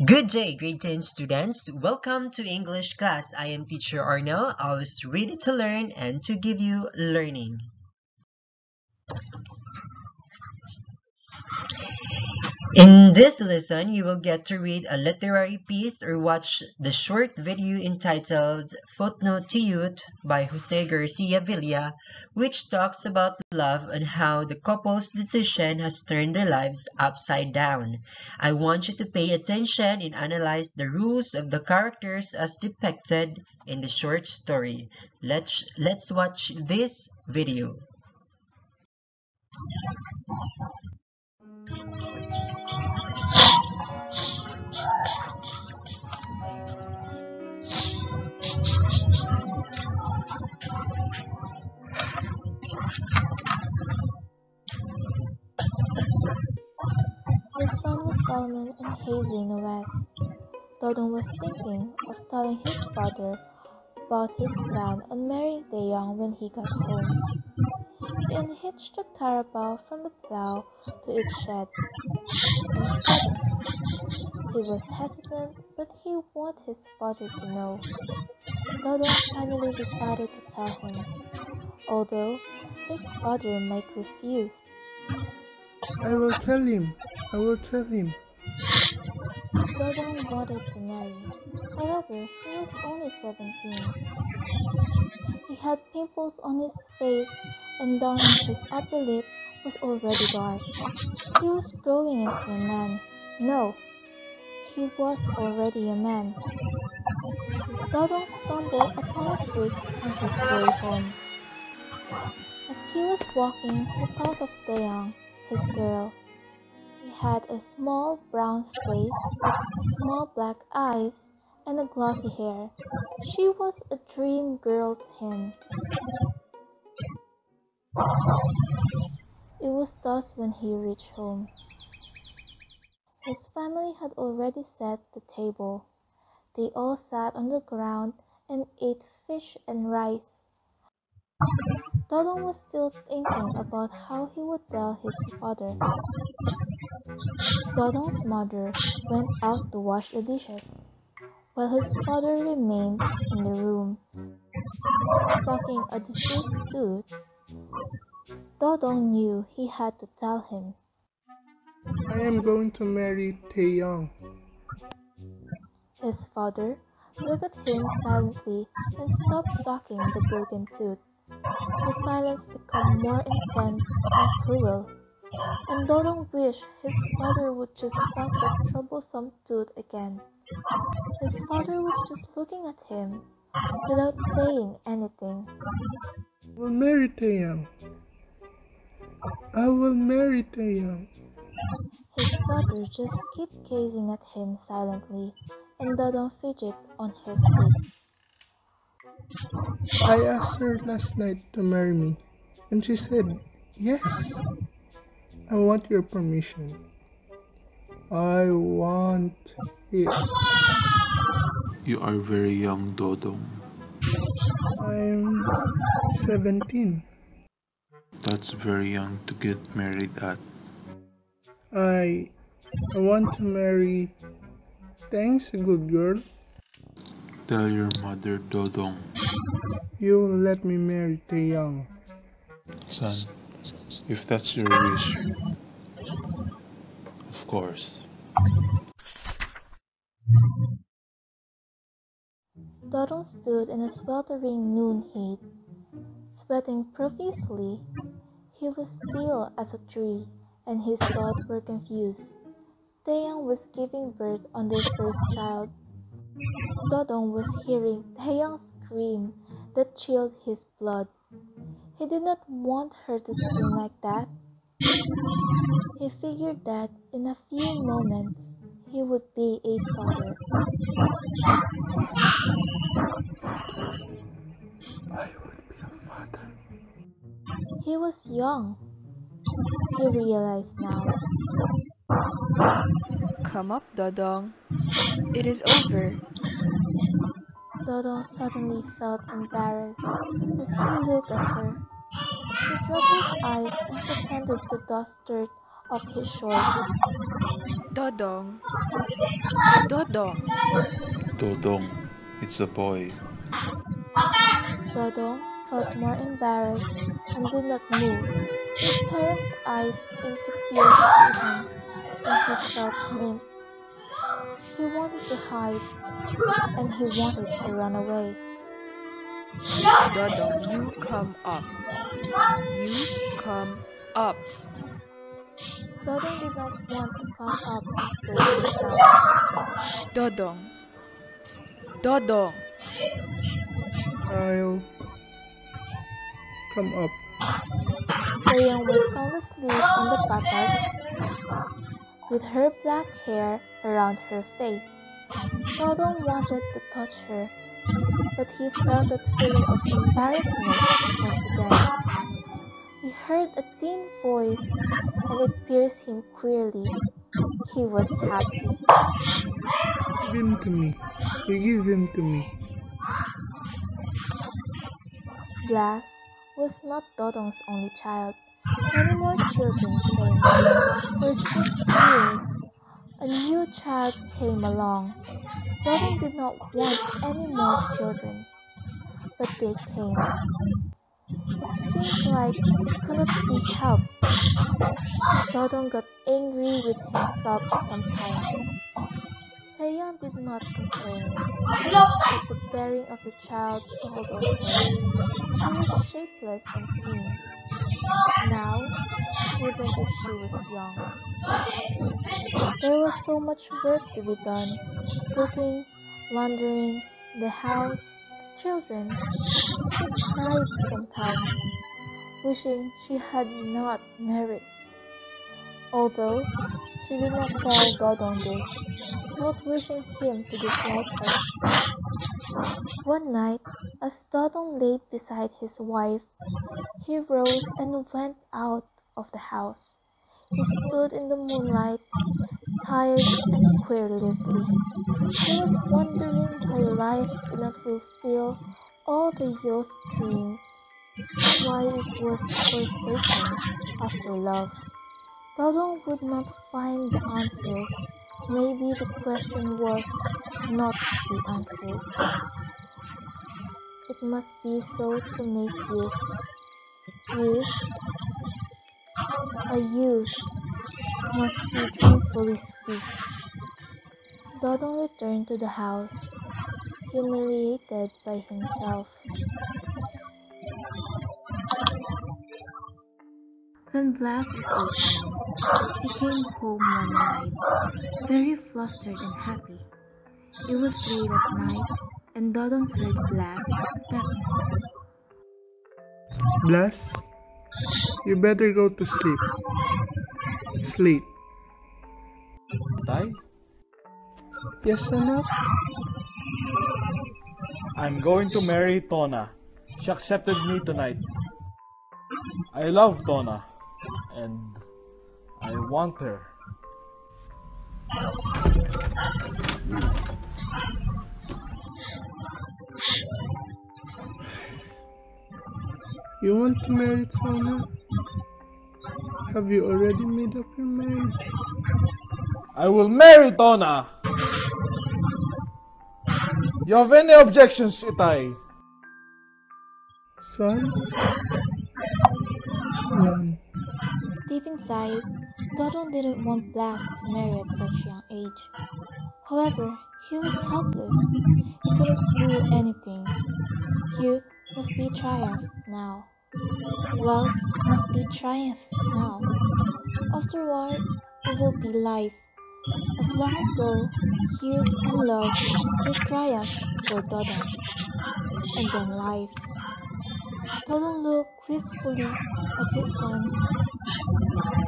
Good day, grade 10 students. Welcome to English class. I am teacher Arnel, always ready to learn and to give you learning. In this lesson, you will get to read a literary piece or watch the short video entitled Footnote to Youth by Jose Garcia Villa, which talks about love and how the couple's decision has turned their lives upside down. I want you to pay attention and analyze the rules of the characters as depicted in the short story. Let's watch this video. The sun was sullen and hazy in the west. Dodon was thinking of telling his father about his plan on marrying Taeyang when he got home. He unhitched the carabao from the plow to its shed and fed it. He was hesitant, but he wanted his father to know. Dodon finally decided to tell him, although his father might refuse. I will tell him. I will tell him. Dodon wanted to marry. However, he was only 17. He had pimples on his face and down his upper lip was already dark. He was growing into a man. No, he was already a man. Dodon stumbled upon a fruit on his way home. As he was walking, he thought of Taeyang, his girl. He had a small brown face, small black eyes, and a glossy hair. She was a dream girl to him. It was dusk when he reached home. His family had already set the table. They all sat on the ground and ate fish and rice. Dodon was still thinking about how he would tell his father. Dodon's mother went out to wash the dishes, while his father remained in the room, sucking a deceased tooth. Dodon knew he had to tell him. I am going to marry Taeyang. His father looked at him silently and stopped sucking the broken tooth. The silence became more intense and cruel, and Dodon wished his father would just suck that troublesome tooth again. His father was just looking at him, without saying anything. I will marry Taeyang. I will marry Taeyang. His father just kept gazing at him silently, and Dodon fidgeted on his seat. I asked her last night to marry me, and she said, yes. I want your permission. I want it. You are very young, Dodong. I'm 17. That's very young to get married at. I want to marry. Thanks, good girl. Tell your mother, Dodong. You will let me marry Taeyang. Son, if that's your wish, of course. Dodon stood in the sweltering noon heat, sweating profusely. He was still as a tree, and his thoughts were confused. Taeyang was giving birth on their first child. Dodon was hearing Taeyang's scream that chilled his blood. He did not want her to scream like that. He figured that in a few moments he would be a father. I would be a father. He was young, he realized now. Come up, Dodong. It is over. Dodon suddenly felt embarrassed as he looked at her. He dropped his eyes and pretended to dust dirt of his shorts. Dodong, Dodong, Dodong, it's a boy. Dodong felt more embarrassed and did not move. His parents' eyes seemed to pierce through him, and he felt limp. He wanted to hide, and he wanted to run away. Dodong, you come up. You come up. Dodong did not want to come up and stay to the sun. Dodong, Dodong, I'll come up. Taeyang was sound asleep on the patag with her black hair around her face. Dodong wanted to touch her, but he felt that feeling of embarrassment once again. He heard a thin voice, and it pierced him queerly. He was happy. Give him to me. You give him to me. Blas was not Dodong's only child. Many more children came. For 6 years, a new child came along. Dodong did not want any more children, but they came. It seems like it could not be helped. Dodong got angry with himself sometimes. Taeyang did not complain, but the bearing of the child told on her. She was shapeless and thin. Now, even if she was young. There was so much work to be done. Cooking, laundering, the house, the children. She cried sometimes, wishing she had not married. Although she did not tell Dodong this, not wishing him to dislike her. One night, as Dodong lay beside his wife, he rose and went out of the house. He stood in the moonlight, tired and querulously. He was wondering why life did not fulfill all the youth dreams, why it was forsaken after love. Dodong would not find the answer. Maybe the question was not to be answered. It must be so to make youth. Youth, a youth, must be dreamfully sweet. Dodong returned to the house, humiliated by himself. When Blas was 18, he came home one night, very flustered and happy. It was late at night, and Dodong heard Blas' steps. Blas, you better go to sleep. It's late. Tay, Yes, anak? I'm going to marry Tona. She accepted me tonight. I love Tona, and I want her. You want to marry Tona? Have you already made up your mind? I will marry Tona! You have any objections, Itay? Son? None. Deep inside, Dodong didn't want Blas to marry at such a young age. However, he was helpless. He couldn't do anything. Youth must be triumph now. Love must be triumph now. Afterward, it will be life. As long ago, youth and love will triumph for Dodong. And then life. Dodong looked wistfully at his son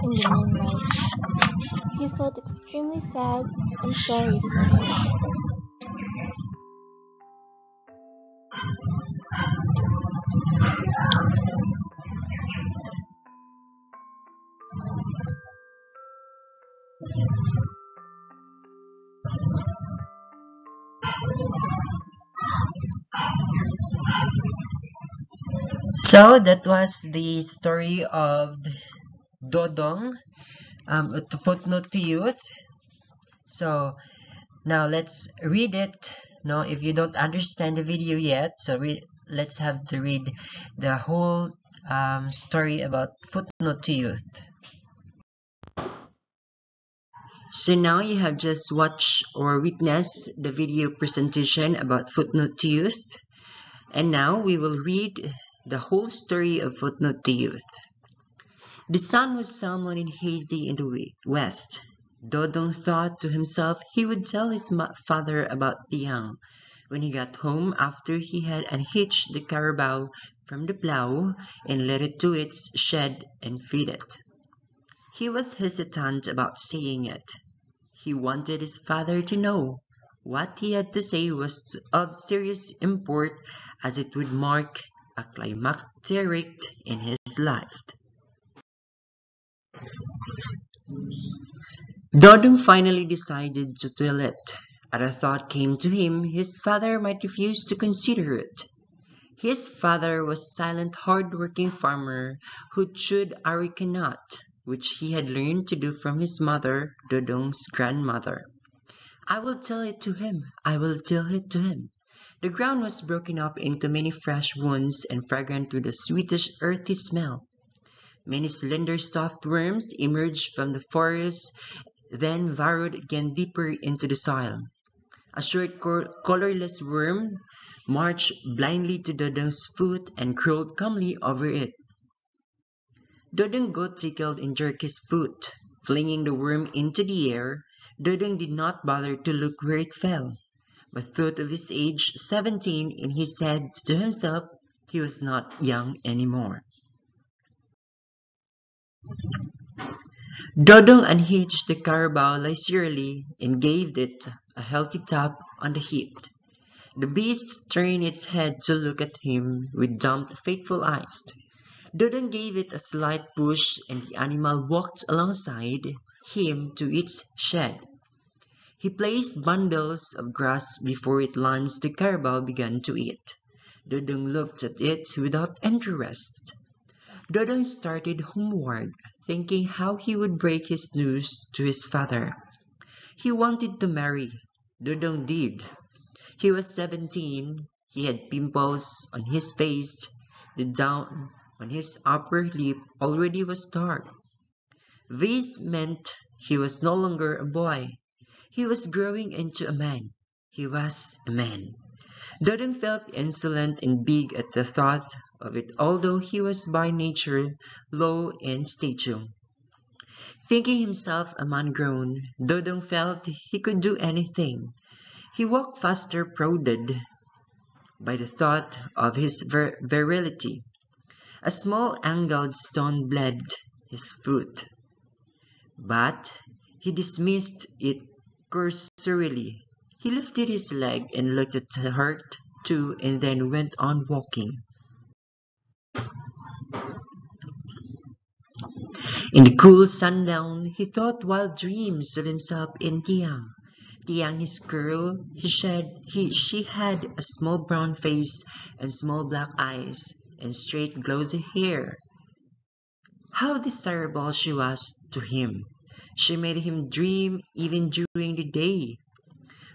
in the moonlight. He felt extremely sad and sorry for him. So that was the story of Dodong to footnote to youth. So now let's read it. No, if you don't understand the video yet, so let's have to read the whole story about footnote to youth. So now you have just watched or witnessed the video presentation about footnote to youth, and now we will read the whole story of footnote to youth. The sun was somewhat hazy in the west. Dodong thought to himself he would tell his father about Tiang when he got home after he had unhitched the carabao from the plow and led it to its shed and fed it. He was hesitant about saying it. He wanted his father to know what he had to say was of serious import, as it would mark a climacteric in his life. Dodong finally decided to tell it. A thought came to him his father might refuse to consider it. His father was a silent, hard-working farmer who chewed areca nut, which he had learned to do from his mother, Dodong's grandmother. I will tell it to him. I will tell it to him. The ground was broken up into many fresh wounds and fragrant with a sweetish, earthy smell. Many slender, soft worms emerged from the forest, then burrowed again deeper into the soil. A short, colorless worm marched blindly to Dodong's foot and crawled calmly over it. Dodong got tickled and jerked his foot. Flinging the worm into the air, Dodong did not bother to look where it fell, but thought of his age 17, and he said to himself he was not young anymore. Dodong unhitched the carabao leisurely and gave it a healthy tap on the hip. The beast turned its head to look at him with dumb, faithful eyes. Dodong gave it a slight push, and the animal walked alongside him to its shed. He placed bundles of grass before it launched. The carabao began to eat. Dodong looked at it without interest. Dodong started homeward, thinking how he would break his news to his father. He wanted to marry. Dodong did. He was 17. He had pimples on his face. The down on his upper lip already was dark. This meant he was no longer a boy. He was growing into a man. He was a man. Dodong felt insolent and big at the thought of it, although he was by nature low in stature. Thinking himself a man grown, Dodong felt he could do anything. He walked faster, prodded by the thought of his virility. A small angled stone bled his foot, but he dismissed it cursorily. He lifted his leg and looked at the hurt too, and then went on walking. In the cool sundown, he thought wild dreams of himself in Tiang. Tiang, his girl, she had a small brown face and small black eyes and straight glossy hair. How desirable she was to him. She made him dream even during the day.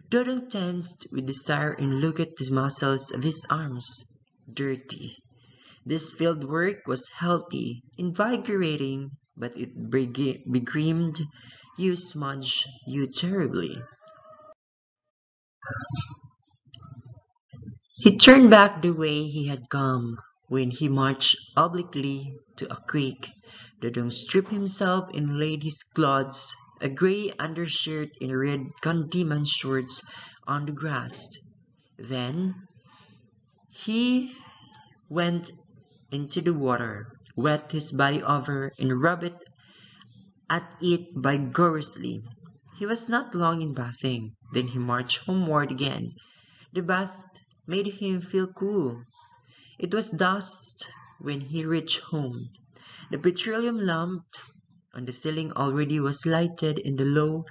Dodong tensed with desire and looked at the muscles of his arms. Dirty. This field work was healthy, invigorating, but it begrimed you, smudged you terribly. He turned back the way he had come. When he marched obliquely to a creek, Dodong stripped himself and laid his clothes, a grey undershirt and red Candyman shorts, on the grass. Then he went into the water, wet his body over, and rubbed at it vigorously. He was not long in bathing. Then he marched homeward again. The bath made him feel cool. It was dusk when he reached home. The petroleum lamp on the ceiling already was lighted, and the low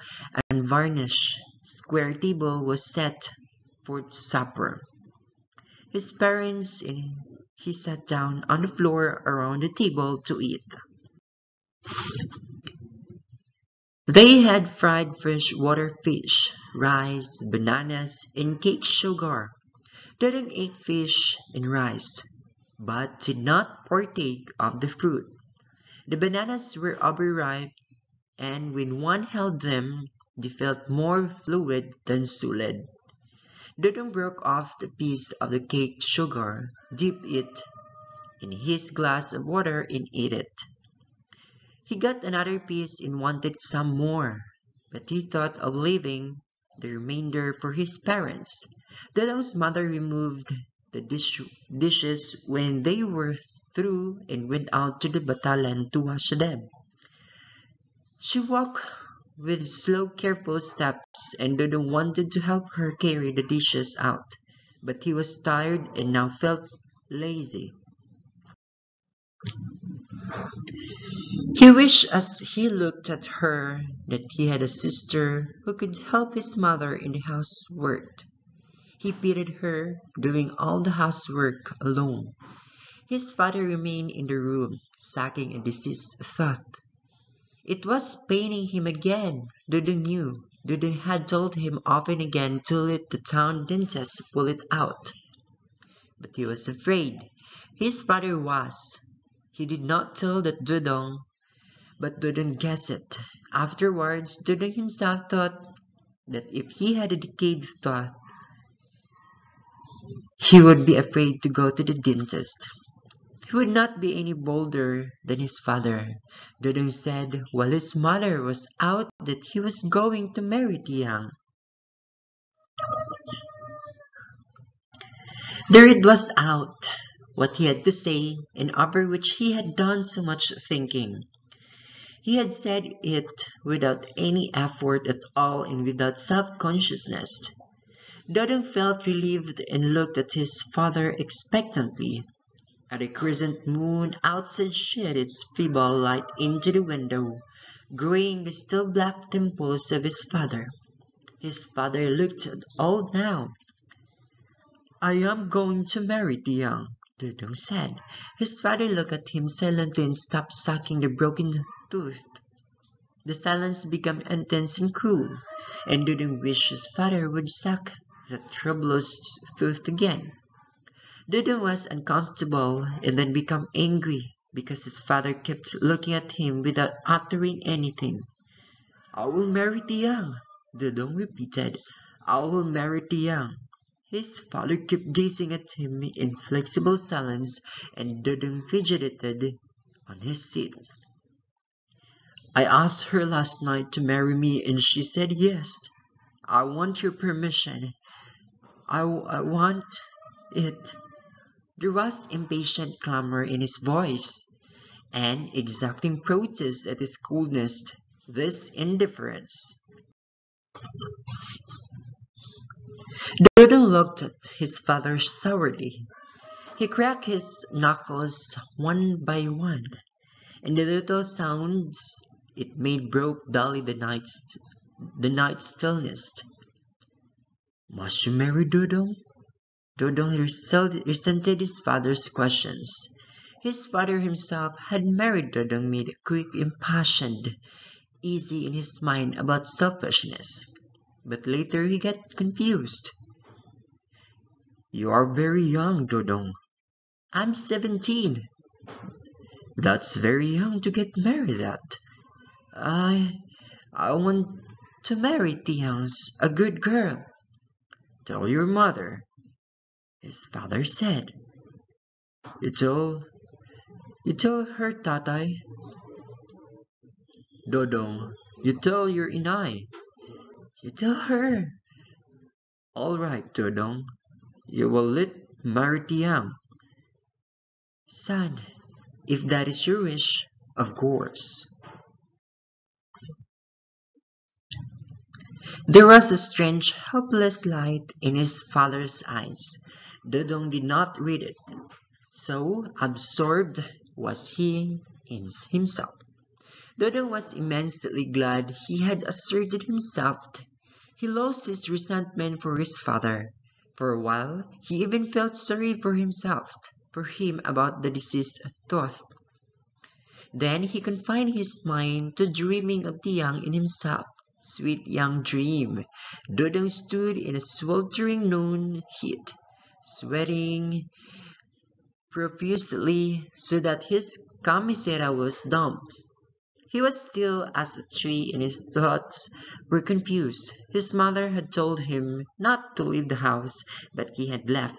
and varnished square table was set for supper. His parents and he sat down on the floor around the table to eat. They had fried freshwater fish, rice, bananas, and cake sugar. Dodong ate fish and rice, but did not partake of the fruit. The bananas were overripe, and when one held them, they felt more fluid than solid. Dodong broke off the piece of the cake sugar, dipped it in his glass of water, and ate it. He got another piece and wanted some more, but he thought of leaving the remainder for his parents. Dodong's mother removed the dishes when they were through and went out to the batalan to wash them. She walked with slow, careful steps, and Dodong wanted to help her carry the dishes out, but he was tired and now felt lazy. He wished as he looked at her that he had a sister who could help his mother in the housework. He pitied her, doing all the housework alone. His father remained in the room, sucking a deceased thought. It was paining him again, Dodong knew. Dodong had told him often again to let the town dentist pull it out. But he was afraid. His father was. He did not tell that Dodong, but Dodong guessed it. Afterwards, Dodong himself thought that if he had a decayed tooth, he would be afraid to go to the dentist. He would not be any bolder than his father. Dodong said while his mother was out that he was going to marry Tiang. There it was out, what he had to say, and over which he had done so much thinking. He had said it without any effort at all and without self-consciousness. Dodong felt relieved and looked at his father expectantly. At a crescent moon outside shed its feeble light into the window, graying the still black temples of his father. His father looked old now. "I am going to marry Tiang," Dodong said. His father looked at him silently and stopped sucking the broken tooth. The silence became intense and cruel, and Dodong wished his father would suck that troublous tooth again. Dodong was uncomfortable and then became angry because his father kept looking at him without uttering anything. "I will marry Tiang," Dodong repeated. "I will marry Tiang." His father kept gazing at him in flexible silence, and Dodong fidgeted on his seat. "I asked her last night to marry me and she said yes. I want your permission. I want it." There was impatient clamor in his voice, and exacting protest at his coolness, this indifference. Dodong looked at his father sourly. He cracked his knuckles one by one, and the little sounds it made broke dully the night stillness. "Must you marry Dodong?" Dodong resented his father's questions. His father himself had married Dodong made quick, impassioned, easy in his mind about selfishness. But later he got confused. "You are very young, Dodong." "I'm 17. "That's very young to get married at." I want to marry Tiang's a good girl." "Tell your mother," his father said. You tell her, Tatay." "Dodong, you tell your inay." "You tell her." "All right, Dodong. You will let marry Tiang." "Son, if that is your wish, of course." There was a strange, helpless light in his father's eyes. Dodong did not read it. So absorbed was he in himself. Dodong was immensely glad he had asserted himself. He lost his resentment for his father. For a while, he even felt sorry for himself, for him about the deceased tooth. Then he confined his mind to dreaming of the young in himself. Sweet young dream. Dodong stood in a sweltering noon heat, sweating profusely so that his camiseta was damp. He was still as a tree and his thoughts were confused. His mother had told him not to leave the house, but he had left.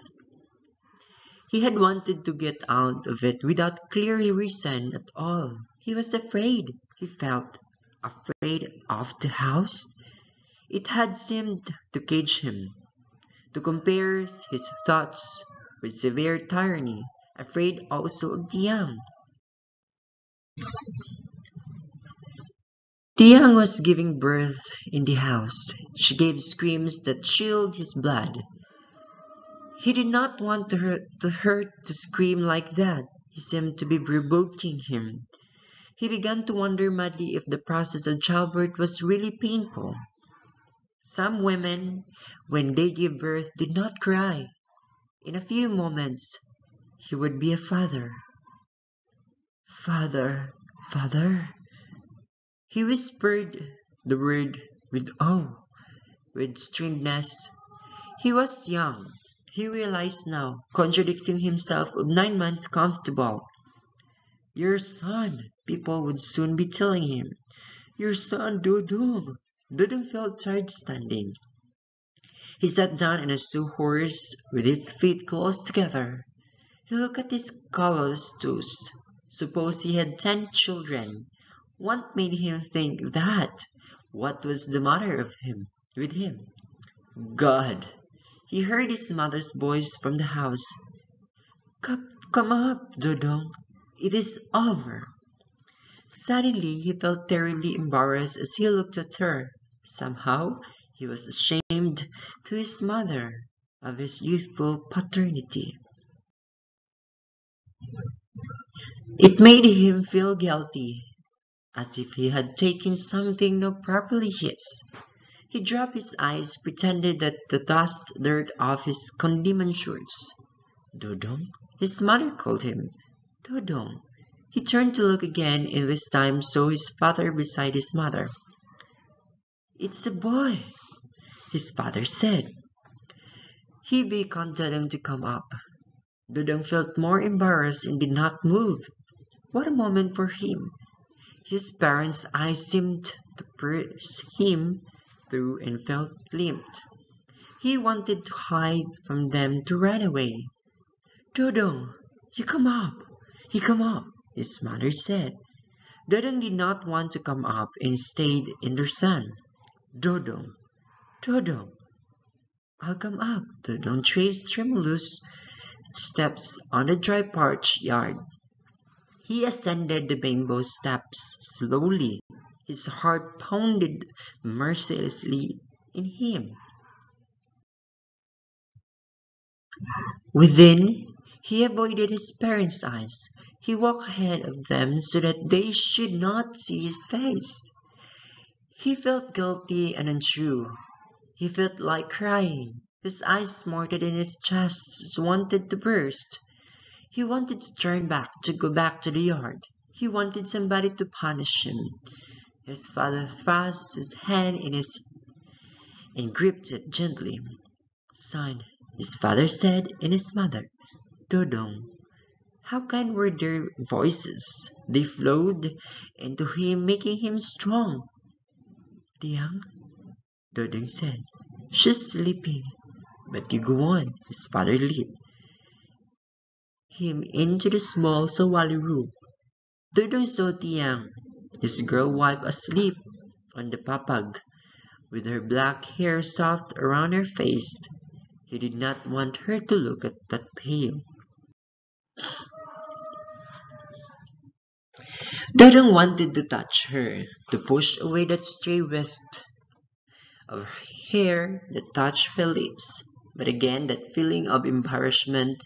He had wanted to get out of it without clear reason at all. He was afraid. He felt afraid of the house. It had seemed to cage him, to compare his thoughts with severe tyranny, afraid also of the young. The young was giving birth in the house. She gave screams that chilled his blood. He did not want her to scream like that. He seemed to be provoking him. He began to wonder madly if the process of childbirth was really painful. Some women, when they give birth, did not cry. In a few moments, he would be a father. Father, father. He whispered the word with awe, with sternness. He was young. He realized now, contradicting himself of 9 months comfortable. Your son, people would soon be telling him. Your son, Dodong. Dodong felt tired standing. He sat down on a sawhorse with his feet close together. He looked at his callous toes. Suppose he had 10 children. What made him think that? What was the matter with him? God! He heard his mother's voice from the house. Come up, Dodong. It is over. Suddenly he felt terribly embarrassed as he looked at her. Somehow he was ashamed to his mother of his youthful paternity. It made him feel guilty, as if he had taken something not properly his. He dropped his eyes, pretended that the dust dirt off his condiment shorts. Dodong? His mother called him. Dodong. He turned to look again and this time saw his father beside his mother. It's a boy, his father said. He beckoned Dodong to come up. Dodong felt more embarrassed and did not move. What a moment for him! His parents' eyes seemed to pierce him through and felt limped. He wanted to hide from them, to run away. Dodong, you come up. You come up, his mother said. Dodong did not want to come up and stayed in the sun. Dodong, Dodong, I'll come up. Dodong traced tremulous steps on the dry parched yard. He ascended the bamboo steps slowly. His heart pounded mercilessly in him. Within, he avoided his parents' eyes. He walked ahead of them so that they should not see his face. He felt guilty and untrue. He felt like crying. His eyes smarted and his chest wanted to burst. He wanted to turn back, to go back to the yard. He wanted somebody to punish him. His father thrust his hand in his and gripped it gently. Son, his father said, and his mother, Dodong. How kind were their voices! They flowed into him, making him strong. The young, Dodong said, she's sleeping. But you go on, his father led him into the small sawali room. Dodong saw Tiang, his girl wife, asleep on the papag, with her black hair soft around her face. He did not want her to look at that pale. Dodong wanted to touch her, to push away that stray wisp of hair that touched her lips. But again that feeling of embarrassment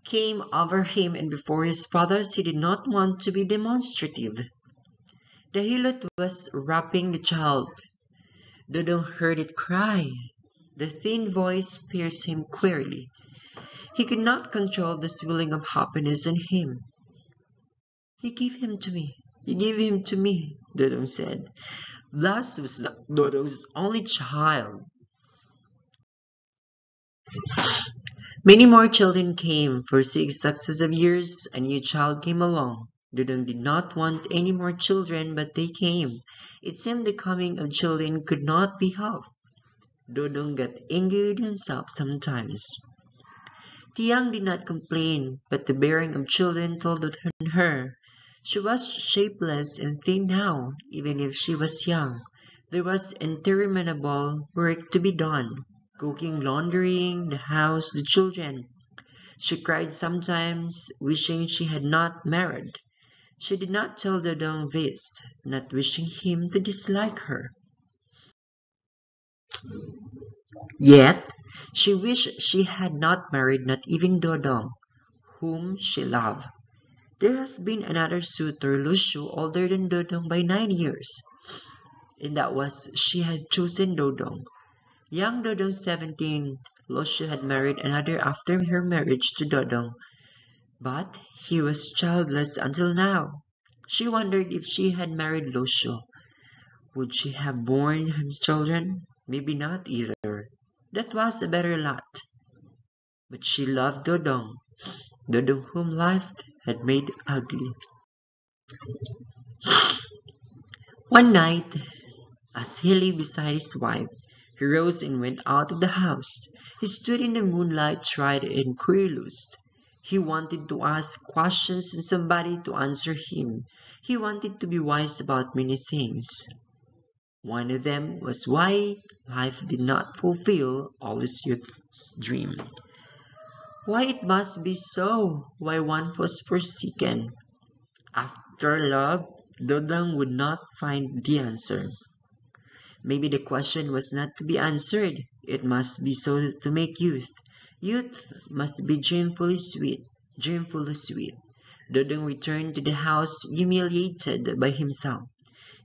came over him, and before his fathers he did not want to be demonstrative. The hilot was wrapping the child. Dodong heard it cry. The thin voice pierced him queerly. He could not control the swelling of happiness in him. He gave him to me. He gave him to me, Dodong said. Blas was Dodong's only child. Many more children came. For 6 successive years, a new child came along. Dodong did not want any more children, but they came. It seemed the coming of children could not be helped. Dodong got angry with himself sometimes. Tiang did not complain, but the bearing of children told on her. She was shapeless and thin now, even if she was young. There was interminable work to be done. Cooking, laundering, the house, the children. She cried sometimes, wishing she had not married. She did not tell Dodong this, not wishing him to dislike her. Yet, she wished she had not married not even Dodong, whom she loved. There has been another suitor, Lucio, older than Dodong by 9 years, and that was she had chosen Dodong. Young Dodong 17, Lucio had married another after her marriage to Dodong, but he was childless until now. She wondered if she had married Lucio, would she have borne him children? Maybe not either. That was a better lot. But she loved Dodong, Dodong whom life had made ugly. One night, as he lay beside his wife, he rose and went out of the house. He stood in the moonlight, tried and querulous. He wanted to ask questions and somebody to answer him. He wanted to be wise about many things. One of them was why life did not fulfill all his youth's dream. Why it must be so, why one was forsaken. After love, Dodong would not find the answer. Maybe the question was not to be answered. It must be so to make youth. Youth must be dreamfully sweet, dreamfully sweet. Dodong returned to the house humiliated by himself.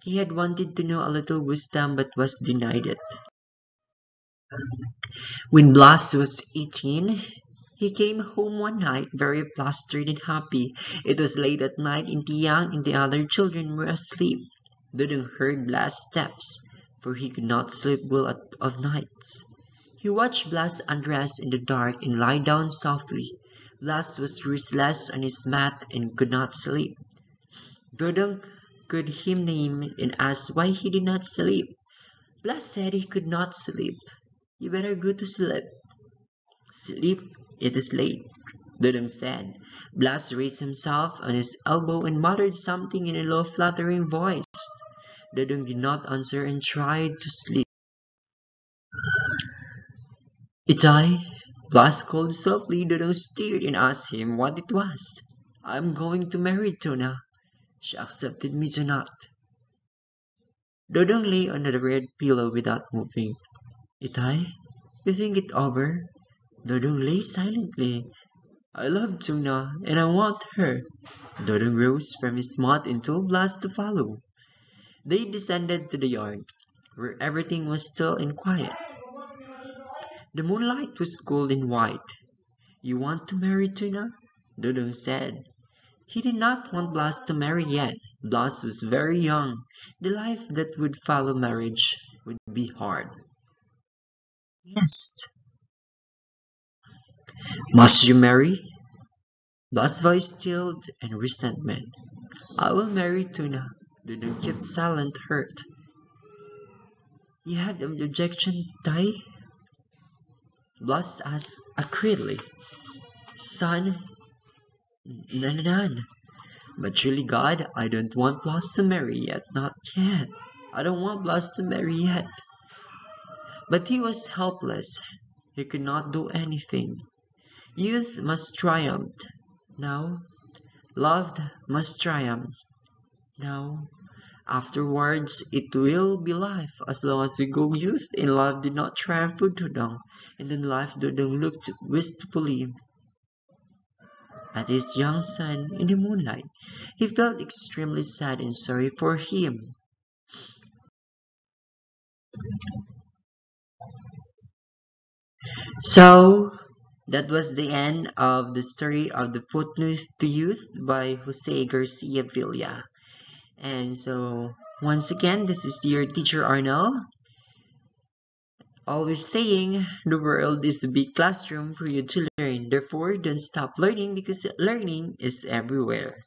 He had wanted to know a little wisdom but was denied it. When Blas was 18, he came home one night very flustered and happy. It was late at night and Tiang and the other children were asleep. Dodong heard Blas' steps, for he could not sleep well of nights. He watched Blas undress in the dark and lie down softly. Blas was restless on his mat and could not sleep. Dodong could him name and asked why he did not sleep. Blas said he could not sleep. You better go to sleep. Sleep, it is late, Dodong said. Blas raised himself on his elbow and muttered something in a low fluttering voice. Dodong did not answer and tried to sleep. Itay, Blas called softly. Dodong stirred and asked him what it was. I'm going to marry Tona. She accepted me tonight. Dodong lay on the red pillow without moving. Itay, you think it over? Dodong lay silently. I love Tuna and I want her. Dodong rose from his mat and told Blas to follow. They descended to the yard, where everything was still and quiet. The moonlight was gold and white. You want to marry Tuna? Dodong said. He did not want Blas to marry yet. Blas was very young. The life that would follow marriage would be hard. Yes. Must you marry? Blas' voice stilled in resentment. I will marry Tuna. Dodong kept silent, hurt. You had an objection, Tai? Blas asked acridely. Son, none. But truly, God, I don't want Blas to marry yet, not yet. I don't want Blas to marry yet. But he was helpless. He could not do anything. Youth must triumph. Now, love must triumph. Now, afterwards, it will be life as long as we go youth and love did not triumph for Dodong. And then life Dodong looked wistfully at his young son in the moonlight. He felt extremely sad and sorry for him. So, that was the end of the story of the Footnotes to Youth by Jose Garcia Villa. And so, once again, this is your teacher Arnold, always saying the world is a big classroom for you to learn. Therefore, don't stop learning because learning is everywhere.